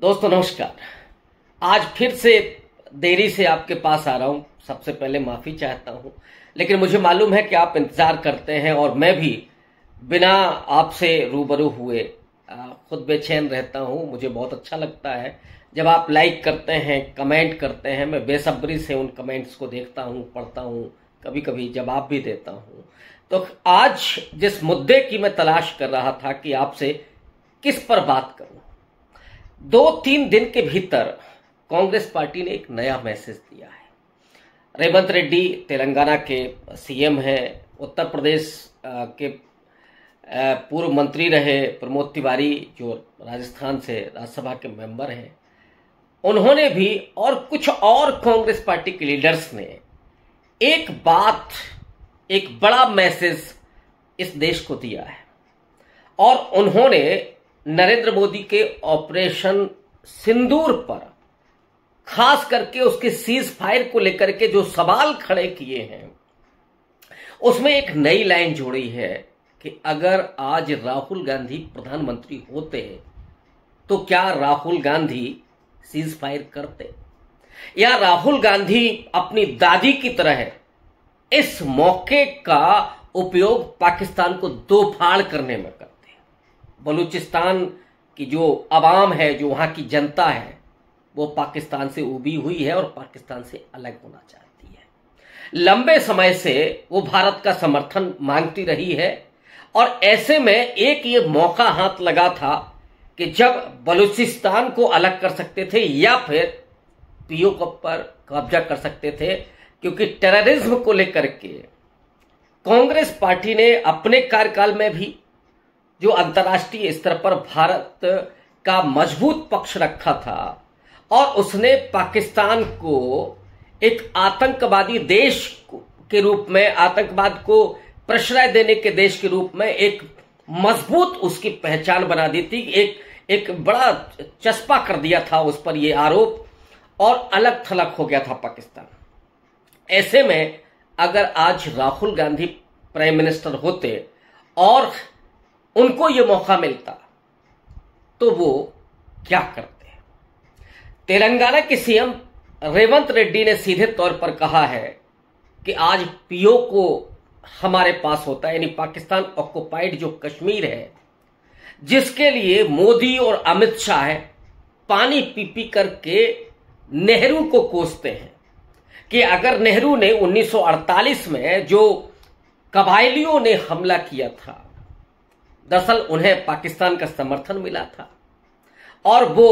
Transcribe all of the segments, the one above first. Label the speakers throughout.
Speaker 1: दोस्तों नमस्कार। आज फिर से देरी से आपके पास आ रहा हूं। सबसे पहले माफी चाहता हूं, लेकिन मुझे मालूम है कि आप इंतजार करते हैं और मैं भी बिना आपसे रूबरू हुए खुद बेचैन रहता हूं। मुझे बहुत अच्छा लगता है जब आप लाइक करते हैं, कमेंट करते हैं। मैं बेसब्री से उन कमेंट्स को देखता हूं, पढ़ता हूं, कभी कभी जवाब भी देता हूं। तो आज जिस मुद्दे की मैं तलाश कर रहा था कि आपसे किस पर बात करूं, 2-3 दिन के भीतर कांग्रेस पार्टी ने एक नया मैसेज दिया है। रेवंत रेड्डी तेलंगाना के सीएम हैं, उत्तर प्रदेश के पूर्व मंत्री रहे प्रमोद तिवारी जो राजस्थान से राज्यसभा के मेंबर हैं, उन्होंने भी और कुछ और कांग्रेस पार्टी के लीडर्स ने एक बड़ा मैसेज इस देश को दिया है। और उन्होंने नरेंद्र मोदी के ऑपरेशन सिंदूर पर खास करके उसके सीज फायर को लेकर के जो सवाल खड़े किए हैं, उसमें एक नई लाइन जोड़ी है कि अगर आज राहुल गांधी प्रधानमंत्री होते तो क्या राहुल गांधी सीज फायर करते, या राहुल गांधी अपनी दादी की तरह इस मौके का उपयोग पाकिस्तान को दो फाड़ करने में करते। बलूचिस्तान की जो अवाम है, जो वहां की जनता है, वो पाकिस्तान से उबी हुई है और पाकिस्तान से अलग होना चाहती है। लंबे समय से वो भारत का समर्थन मांगती रही है और ऐसे में एक ये मौका हाथ लगा था कि जब बलूचिस्तान को अलग कर सकते थे या फिर पीओके पर कब्जा कर सकते थे, क्योंकि टेररिज्म को लेकर के कांग्रेस पार्टी ने अपने कार्यकाल में भी जो अंतर्राष्ट्रीय स्तर पर भारत का मजबूत पक्ष रखा था और उसने पाकिस्तान को एक आतंकवादी देश के रूप में, आतंकवाद को प्रश्रय देने के देश के रूप में एक मजबूत उसकी पहचान बना दी थी। एक बड़ा चस्पा कर दिया था उस पर यह आरोप और अलग थलग हो गया था पाकिस्तान। ऐसे में अगर आज राहुल गांधी प्राइम मिनिस्टर होते और उनको ये मौका मिलता तो वो क्या करते। तेलंगाना के सीएम रेवंत रेड्डी ने सीधे तौर पर कहा है कि आज पीओके हमारे पास होता है, यानी पाकिस्तान ऑक्युपाइड जो कश्मीर है, जिसके लिए मोदी और अमित शाह पानी पी पी करके नेहरू को कोसते हैं कि अगर नेहरू ने 1948 में जो कबायलियों ने हमला किया था, दरअसल उन्हें पाकिस्तान का समर्थन मिला था और वो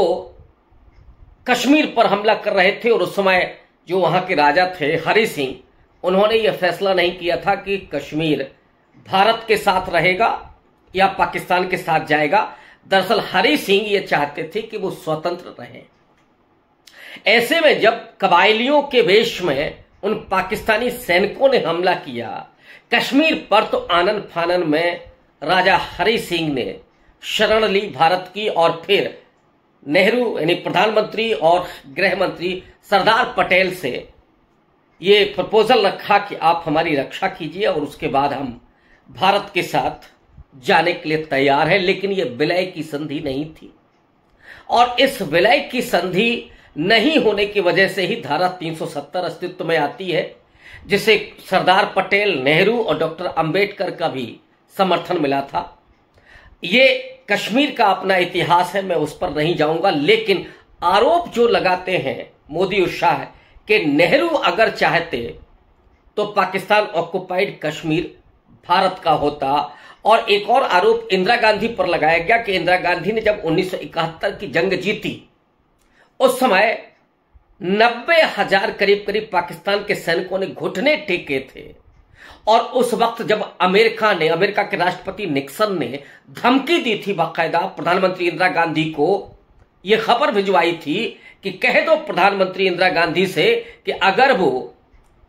Speaker 1: कश्मीर पर हमला कर रहे थे, और उस समय जो वहां के राजा थे हरि सिंह, उन्होंने यह फैसला नहीं किया था कि कश्मीर भारत के साथ रहेगा या पाकिस्तान के साथ जाएगा। दरअसल हरि सिंह ये चाहते थे कि वो स्वतंत्र रहें। ऐसे में जब कबायलियों के वेश में उन पाकिस्तानी सैनिकों ने हमला किया कश्मीर पर, तो आनन फानन में राजा हरि सिंह ने शरण ली भारत की और फिर नेहरू यानी प्रधानमंत्री और गृह मंत्री सरदार पटेल से ये प्रपोजल रखा कि आप हमारी रक्षा कीजिए और उसके बाद हम भारत के साथ जाने के लिए तैयार हैं। लेकिन ये विलय की संधि नहीं थी और इस विलय की संधि नहीं होने की वजह से ही धारा 370 अस्तित्व में आती है, जिसे सरदार पटेल, नेहरू और डॉक्टर अंबेडकर का भी समर्थन मिला था। ये कश्मीर का अपना इतिहास है, मैं उस पर नहीं जाऊंगा। लेकिन आरोप जो लगाते हैं मोदी और शाह कि नेहरू अगर चाहते तो पाकिस्तान ऑक्युपाइड कश्मीर भारत का होता, और एक और आरोप इंदिरा गांधी पर लगाया गया कि इंदिरा गांधी ने जब 1971 की जंग जीती, उस समय 90,000 करीब पाकिस्तान के सैनिकों ने घुटने टेके थे। और उस वक्त जब अमेरिका के राष्ट्रपति निक्सन ने धमकी दी थी, बाकायदा प्रधानमंत्री इंदिरा गांधी को यह खबर भिजवाई थी कि कह दो प्रधानमंत्री इंदिरा गांधी से कि अगर वो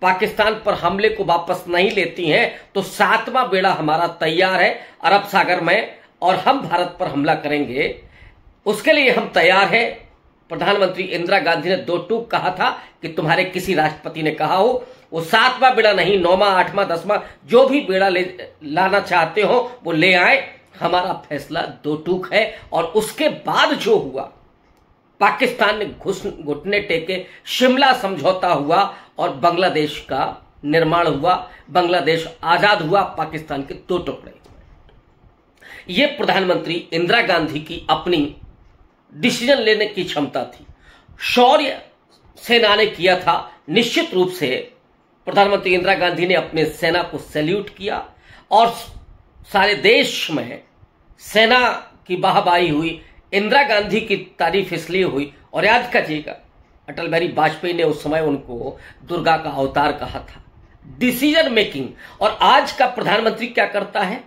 Speaker 1: पाकिस्तान पर हमले को वापस नहीं लेती हैं तो 7वां बेड़ा हमारा तैयार है अरब सागर में और हम भारत पर हमला करेंगे, उसके लिए हम तैयार हैं। प्रधानमंत्री इंदिरा गांधी ने 2 टूक कहा था कि तुम्हारे किसी राष्ट्रपति ने कहा हो, वो 7वां बेड़ा नहीं, 9वां, 8वां, 10वां जो भी बेड़ा लाना चाहते हो वो ले आए, हमारा फैसला 2 टूक है। और उसके बाद जो हुआ पाकिस्तान ने घुटने टेके, शिमला समझौता हुआ और बांग्लादेश का निर्माण हुआ, बांग्लादेश आजाद हुआ, पाकिस्तान के दो टुकड़े हुए। यह प्रधानमंत्री इंदिरा गांधी की अपनी डिसीजन लेने की क्षमता थी, शौर्य सेना ने किया था। निश्चित रूप से प्रधानमंत्री इंदिरा गांधी ने अपने सेना को सैल्यूट किया और सारे देश में सेना की वाहवाही हुई। इंदिरा गांधी की तारीफ इसलिए हुई, और याद कीजिएगा अटल बिहारी वाजपेयी ने उस समय उनको दुर्गा का अवतार कहा था। Decision making. और आज का प्रधानमंत्री क्या करता है?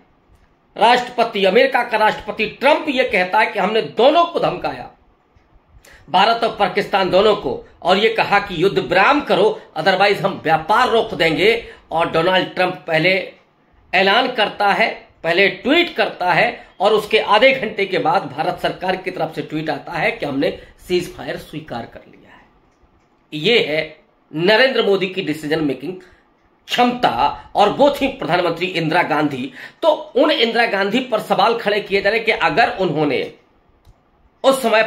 Speaker 1: राष्ट्रपति, अमेरिका का राष्ट्रपति ट्रंप यह कहता है कि हमने दोनों को धमकाया, भारत और पाकिस्तान दोनों को, और यह कहा कि युद्ध विराम करो अदरवाइज हम व्यापार रोक देंगे। और डोनाल्ड ट्रंप पहले ऐलान करता है, पहले ट्वीट करता है, और उसके आधे घंटे के बाद भारत सरकार की तरफ से ट्वीट आता है कि हमने सीज फायर स्वीकार कर लिया है। यह है नरेंद्र मोदी की डिसीजन मेकिंग क्षमता, और वो थी प्रधानमंत्री इंदिरा गांधी। तो उन इंदिरा गांधी पर सवाल खड़े किए जा रहे कि अगर उन्होंने उस समय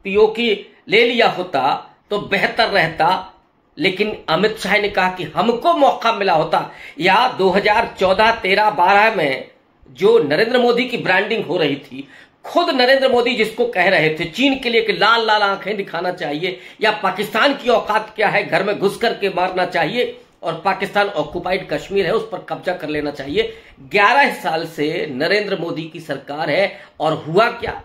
Speaker 1: पीओके ले लिया होता तो बेहतर रहता, लेकिन अमित शाह ने कहा कि हमको मौका मिला होता, या 2014, 13, 12 में जो नरेंद्र मोदी की ब्रांडिंग हो रही थी, खुद नरेंद्र मोदी जिसको कह रहे थे चीन के लिए कि लाल लाल आंखें दिखाना चाहिए, या पाकिस्तान की औकात क्या है, घर में घुस करके मारना चाहिए, और पाकिस्तान ऑक्युपाइड कश्मीर है उस पर कब्जा कर लेना चाहिए। 11 साल से नरेंद्र मोदी की सरकार है, और हुआ क्या?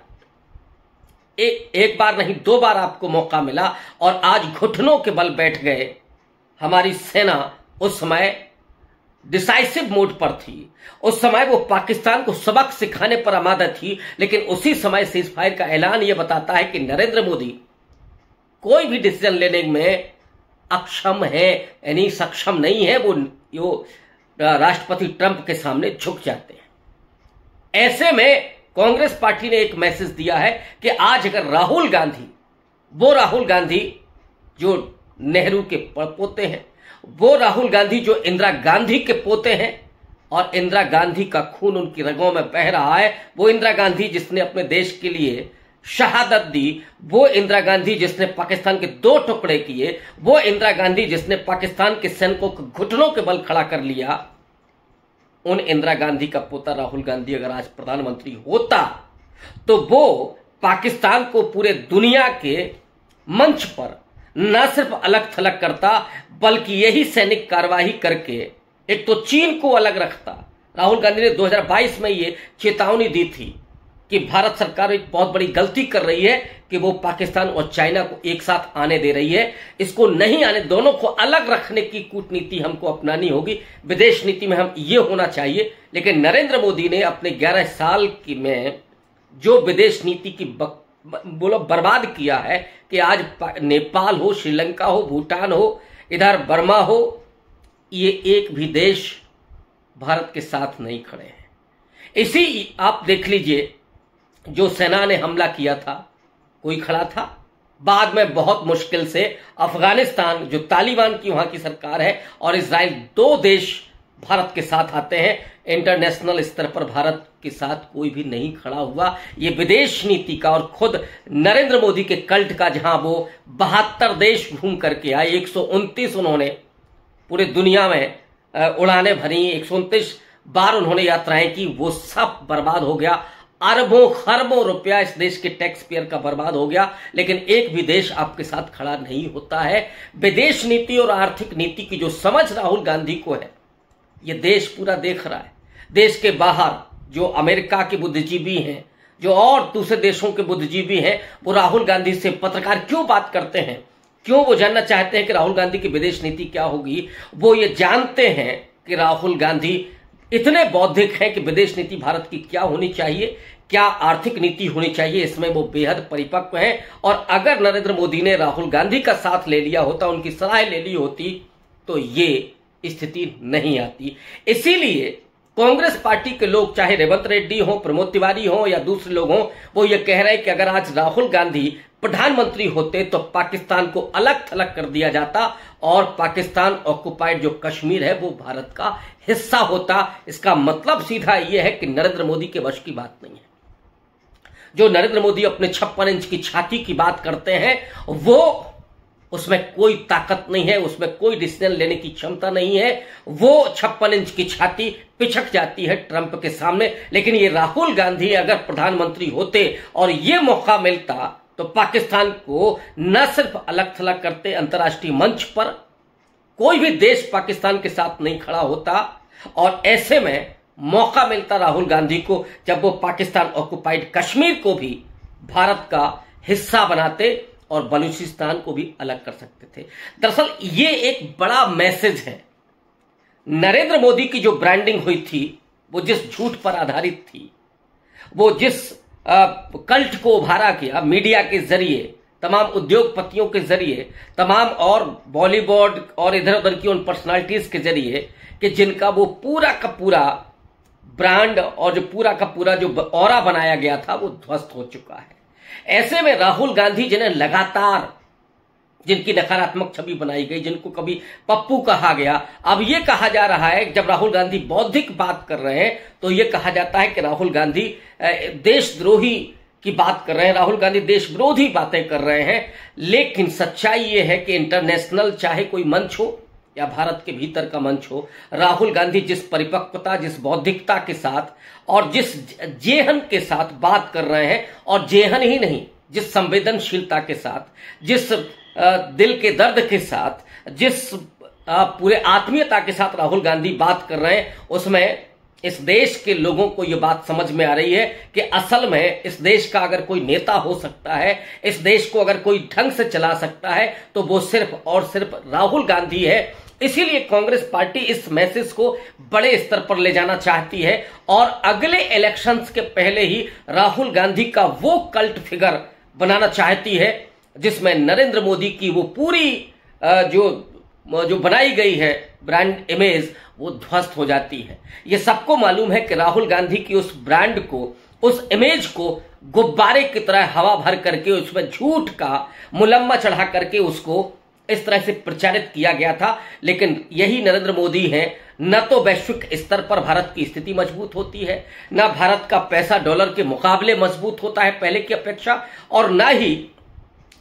Speaker 1: एक बार नहीं, 2 बार आपको मौका मिला, और आज घुटनों के बल बैठ गए। हमारी सेना उस समय डिसाइसिव मोड पर थी, उस समय वो पाकिस्तान को सबक सिखाने पर आमादा थी, लेकिन उसी समय सीज फायर का ऐलान यह बताता है कि नरेंद्र मोदी कोई भी डिसीजन लेने में अक्षम है, यानी सक्षम नहीं है। वो राष्ट्रपति ट्रंप के सामने झुक जाते हैं। ऐसे में कांग्रेस पार्टी ने एक मैसेज दिया है कि आज अगर राहुल गांधी जो नेहरू के पोते हैं, वो राहुल गांधी जो इंदिरा गांधी के पोते हैं, और इंदिरा गांधी का खून उनकी रगों में बह रहा है, वो इंदिरा गांधी जिसने अपने देश के लिए शहादत दी, वो इंदिरा गांधी जिसने पाकिस्तान के 2 टुकड़े किए, वो इंदिरा गांधी जिसने पाकिस्तान के सैनिकों को घुटनों के बल खड़ा कर लिया, उन इंदिरा गांधी का पोता राहुल गांधी अगर आज प्रधानमंत्री होता तो वो पाकिस्तान को पूरे दुनिया के मंच पर न सिर्फ अलग थलग करता, बल्कि यही सैनिक कार्यवाही करके एक तो चीन को अलग रखता। राहुल गांधी ने 2022 में ये चेतावनी दी थी कि भारत सरकार एक बहुत बड़ी गलती कर रही है कि वो पाकिस्तान और चाइना को एक साथ आने दे रही है, इसको नहीं आने, दोनों को अलग रखने की कूटनीति हमको अपनानी होगी, विदेश नीति में हम ये होना चाहिए। लेकिन नरेंद्र मोदी ने अपने 11 साल की में जो विदेश नीति की बर्बाद किया है कि आज नेपाल हो, श्रीलंका हो, भूटान हो, इधर बर्मा हो, ये एक भी देश भारत के साथ नहीं खड़े हैं। इसी आप देख लीजिए, जो सेना ने हमला किया था कोई खड़ा था? बाद में बहुत मुश्किल से अफगानिस्तान, जो तालिबान की वहां की सरकार है, और इजराइल, 2 देश भारत के साथ आते हैं। इंटरनेशनल स्तर पर भारत के साथ कोई भी नहीं खड़ा हुआ। ये विदेश नीति का और खुद नरेंद्र मोदी के कल्ट का, जहां वो 72 देश घूम करके आए, 129 उन्होंने पूरे दुनिया में उड़ाने भरी, 129 बार उन्होंने यात्राएं की, वो सब बर्बाद हो गया। अरबों खरबों रुपया इस देश के टैक्स पेयर का बर्बाद हो गया, लेकिन एक भी देश आपके साथ खड़ा नहीं होता है। विदेश नीति और आर्थिक नीति की जो समझ राहुल गांधी को है, ये देश पूरा देख रहा है। देश के बाहर जो अमेरिका के बुद्धिजीवी हैं, जो और दूसरे देशों के बुद्धिजीवी हैं, वो राहुल गांधी से पत्रकार क्यों बात करते हैं, क्यों वो जानना चाहते हैं कि राहुल गांधी की विदेश नीति क्या होगी। वो ये जानते हैं कि राहुल गांधी इतने बौद्धिक हैं कि विदेश नीति भारत की क्या होनी चाहिए, क्या आर्थिक नीति होनी चाहिए, इसमें वो बेहद परिपक्व हैं। और अगर नरेंद्र मोदी ने राहुल गांधी का साथ ले लिया होता, उनकी सलाह ले ली होती, तो ये स्थिति नहीं आती। इसीलिए कांग्रेस पार्टी के लोग, चाहे रेवंत रेड्डी हो, प्रमोद तिवारी हो, या दूसरे लोग हो, वो ये कह रहे हैं कि अगर आज राहुल गांधी प्रधानमंत्री होते तो पाकिस्तान को अलग थलग कर दिया जाता, और पाकिस्तान ऑक्युपाइड जो कश्मीर है वो भारत का हिस्सा होता। इसका मतलब सीधा यह है कि नरेंद्र मोदी के वश की बात नहीं है। जो नरेंद्र मोदी अपने 56 इंच की छाती की बात करते हैं, वो उसमें कोई ताकत नहीं है, उसमें कोई डिसीजन लेने की क्षमता नहीं है। वो 56 इंच की छाती पिछक जाती है ट्रंप के सामने। लेकिन ये राहुल गांधी अगर प्रधानमंत्री होते और ये मौका मिलता तो पाकिस्तान को न सिर्फ अलग थलग करते, अंतर्राष्ट्रीय मंच पर कोई भी देश पाकिस्तान के साथ नहीं खड़ा होता। और ऐसे में मौका मिलता राहुल गांधी को जब वो पाकिस्तान ऑक्युपाइड कश्मीर को भी भारत का हिस्सा बनाते और बलूचिस्तान को भी अलग कर सकते थे। दरअसल ये एक बड़ा मैसेज है। नरेंद्र मोदी की जो ब्रांडिंग हुई थी, वो जिस झूठ पर आधारित थी, वो जिस कल्ट को उभारा किया मीडिया के जरिए, तमाम उद्योगपतियों के जरिए, तमाम और बॉलीवुड और इधर उधर की उन पर्सनालिटीज के जरिए, कि जिनका वो पूरा का पूरा ब्रांड और जो पूरा का पूरा जो ऑरा बनाया गया था वो ध्वस्त हो चुका है। ऐसे में राहुल गांधी जिन्हें लगातार, जिनकी नकारात्मक छवि बनाई गई, जिनको कभी पप्पू कहा गया, अब ये कहा जा रहा है जब राहुल गांधी बौद्धिक बात कर रहे हैं तो ये कहा जाता है कि राहुल गांधी देशद्रोही की बात कर रहे हैं, राहुल गांधी देश विरोधी बातें कर रहे हैं। लेकिन सच्चाई ये है कि इंटरनेशनल चाहे कोई मंच हो या भारत के भीतर का मंच हो, राहुल गांधी जिस परिपक्वता, जिस बौद्धिकता के साथ और जिस जेहन के साथ बात कर रहे हैं, और जेहन ही नहीं, जिस संवेदनशीलता के साथ, जिस दिल के दर्द के साथ, जिस पूरे आत्मीयता के साथ राहुल गांधी बात कर रहे हैं, उसमें इस देश के लोगों को यह बात समझ में आ रही है कि असल में इस देश का अगर कोई नेता हो सकता है, इस देश को अगर कोई ढंग से चला सकता है, तो वो सिर्फ और सिर्फ राहुल गांधी है। इसीलिए कांग्रेस पार्टी इस मैसेज को बड़े स्तर पर ले जाना चाहती है और अगले इलेक्शंस के पहले ही राहुल गांधी का वो कल्ट फिगर बनाना चाहती है जिसमें नरेंद्र मोदी की वो पूरी जो बनाई गई है ब्रांड इमेज, वो ध्वस्त हो जाती है। ये सबको मालूम है कि राहुल गांधी की उस ब्रांड को, उस इमेज को गुब्बारे की तरह हवा भर करके उसमें झूठ का मुलम्मा चढ़ा करके उसको इस तरह से प्रचारित किया गया था। लेकिन यही नरेंद्र मोदी हैं, न तो वैश्विक स्तर पर भारत की स्थिति मजबूत होती है, न भारत का पैसा डॉलर के मुकाबले मजबूत होता है पहले की अपेक्षा, और न ही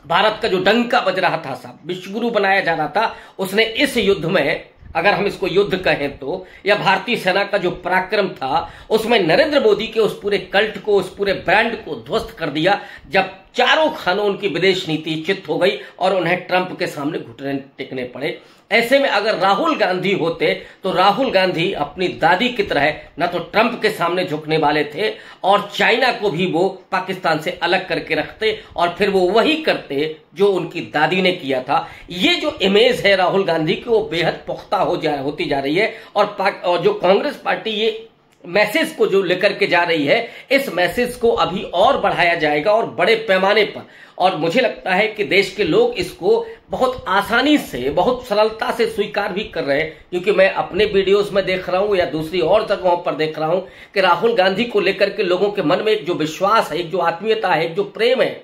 Speaker 1: भारत का जो डंका बज रहा था, साहब विश्वगुरु बनाया जा रहा था, उसने इस युद्ध में, अगर हम इसको युद्ध कहें तो, या भारतीय सेना का जो पराक्रम था, उसमें नरेंद्र मोदी के उस पूरे कल्ट को, उस पूरे ब्रांड को ध्वस्त कर दिया जब चारों खानों उनकी विदेश नीति चित हो गई और उन्हें ट्रंप के सामने घुटने टेकने पड़े। ऐसे में अगर राहुल गांधी होते तो राहुल गांधी अपनी दादी की तरह न तो ट्रंप के सामने झुकने वाले थे और चाइना को भी वो पाकिस्तान से अलग करके रखते और फिर वो वही करते जो उनकी दादी ने किया था। ये जो इमेज है राहुल गांधी की, वो बेहद पुख्ता होती जा रही है और जो कांग्रेस पार्टी ये मैसेज को जो लेकर के जा रही है, इस मैसेज को अभी और बढ़ाया जाएगा और बड़े पैमाने पर। और मुझे लगता है कि देश के लोग इसको बहुत आसानी से, बहुत सरलता से स्वीकार भी कर रहे हैं, क्योंकि मैं अपने वीडियोस में देख रहा हूं या दूसरी और जगहों पर देख रहा हूं कि राहुल गांधी को लेकर के लोगों के मन में एक जो विश्वास है, एक जो आत्मीयता है, एक जो प्रेम है,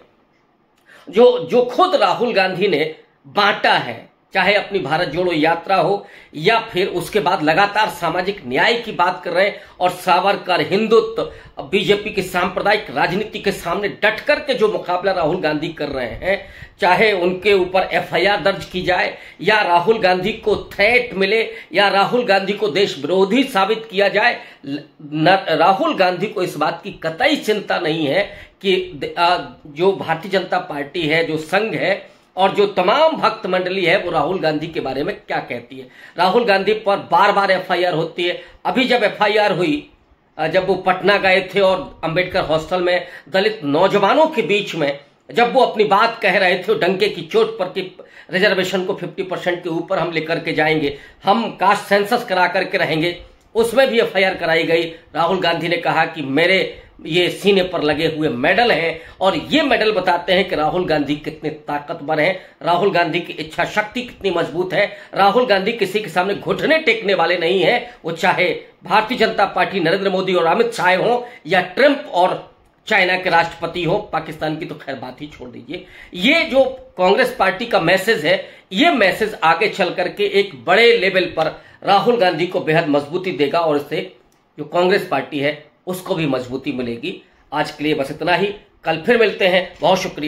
Speaker 1: जो खुद राहुल गांधी ने बांटा है, चाहे अपनी भारत जोड़ो यात्रा हो या फिर उसके बाद लगातार सामाजिक न्याय की बात कर रहे हैं और सावरकर, हिंदुत्व, बीजेपी की सांप्रदायिक राजनीति के सामने डट करके जो मुकाबला राहुल गांधी कर रहे हैं, चाहे उनके ऊपर एफआईआर दर्ज की जाए या राहुल गांधी को थ्रेट मिले या राहुल गांधी को देश विरोधी साबित किया जाए, राहुल गांधी को इस बात की कतई चिंता नहीं है कि जो भारतीय जनता पार्टी है, जो संघ है और जो तमाम भक्त मंडली है, वो राहुल गांधी के बारे में क्या कहती है। राहुल गांधी पर बार बार एफआईआर होती है। अभी जब एफआईआर हुई, जब वो पटना गए थे और अंबेडकर हॉस्टल में दलित नौजवानों के बीच में जब वो अपनी बात कह रहे थे डंके की चोट पर कि रिजर्वेशन को 50% के ऊपर हम लेकर के जाएंगे, हम कास्ट सेंसस करा करके रहेंगे, उसमें भी एफआईआर कराई गई। राहुल गांधी ने कहा कि मेरे ये सीने पर लगे हुए मेडल हैं और ये मेडल बताते हैं कि राहुल गांधी कितने ताकतवर हैं, राहुल गांधी की इच्छा शक्ति कितनी मजबूत है। राहुल गांधी किसी के सामने घुटने टेकने वाले नहीं है, वो चाहे भारतीय जनता पार्टी, नरेंद्र मोदी और अमित शाह हो या ट्रंप और चाइना के राष्ट्रपति हो। पाकिस्तान की तो खैर बात ही छोड़ दीजिए। ये जो कांग्रेस पार्टी का मैसेज है, ये मैसेज आगे चल करके एक बड़े लेवल पर राहुल गांधी को बेहद मजबूती देगा और इससे जो कांग्रेस पार्टी है उसको भी मजबूती मिलेगी। आज के लिए बस इतना ही। कल फिर मिलते हैं। बहुत शुक्रिया।